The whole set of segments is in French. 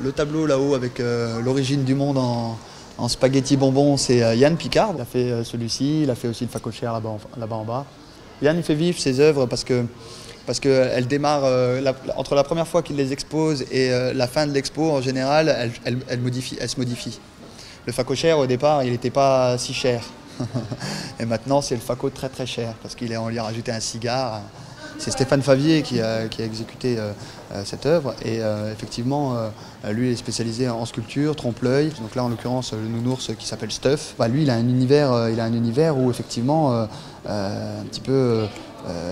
Le tableau là-haut avec l'origine du monde en spaghetti bonbons, c'est Yann Picard. Il a fait celui-ci, il a fait aussi le facochère là-bas en bas. Yann il fait vivre ses œuvres parce qu'elles démarrent entre la première fois qu'il les expose et la fin de l'expo en général, elle se modifie. Le facochère au départ, il n'était pas si cher. Et maintenant c'est le faco très très cher parce qu'on lui a rajouté un cigare. C'est Stéphane Favier qui a exécuté cette œuvre et effectivement lui est spécialisé en sculpture, trompe-l'œil. Donc là en l'occurrence le nounours qui s'appelle Stuff. Lui il a un univers où effectivement un petit peu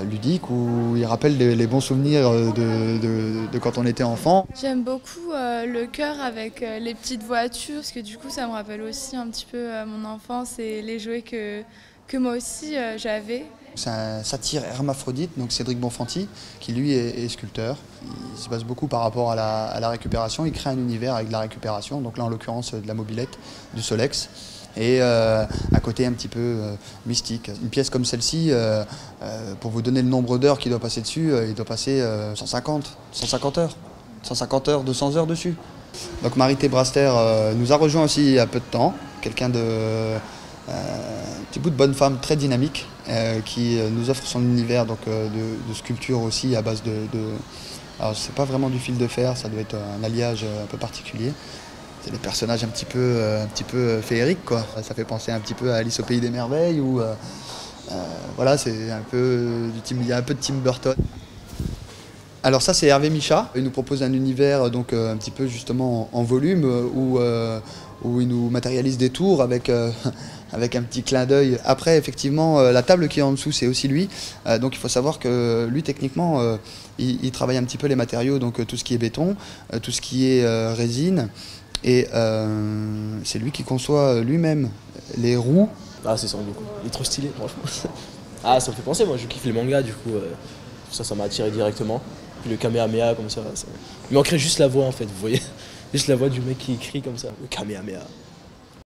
ludique, où il rappelle les bons souvenirs de quand on était enfant. J'aime beaucoup le cœur avec les petites voitures parce que du coup ça me rappelle aussi un petit peu mon enfance et les jouets que moi aussi j'avais. C'est un satyre hermaphrodite, donc Cédric Bonfanti, qui lui est sculpteur. Il se base beaucoup par rapport à la récupération. Il crée un univers avec de la récupération, donc là en l'occurrence de la mobilette, du Solex. Et un côté un petit peu mystique. Une pièce comme celle-ci, pour vous donner le nombre d'heures qu'il doit passer dessus, il doit passer 150 heures. 150 heures, 200 heures dessus. Donc Marie-Thé Braster nous a rejoint aussi il y a peu de temps. Quelqu'un un petit bout de bonne femme très dynamique qui nous offre son univers donc, de sculpture aussi à base alors c'est pas vraiment du fil de fer, ça doit être un alliage un peu particulier. C'est des personnages un petit peu féeriques quoi. Ça fait penser un petit peu à Alice au pays des merveilles ou voilà, c'est un peu il y a un peu de Tim Burton. Alors ça c'est Hervé Michat, il nous propose un univers donc un petit peu justement en volume où il nous matérialise des tours avec un petit clin d'œil. Après effectivement la table qui est en dessous c'est aussi lui, donc il faut savoir que lui techniquement il travaille un petit peu les matériaux, donc tout ce qui est béton, tout ce qui est résine et c'est lui qui conçoit lui-même les roues. Ah c'est son beaucoup, il est trop stylé franchement. Ah ça me fait penser, moi je kiffe les mangas du coup, ça m'a attiré directement. Puis le Kamehameha comme ça, il manquerait juste la voix en fait, vous voyez. Juste la voix du mec qui écrit comme ça, le Kamehameha.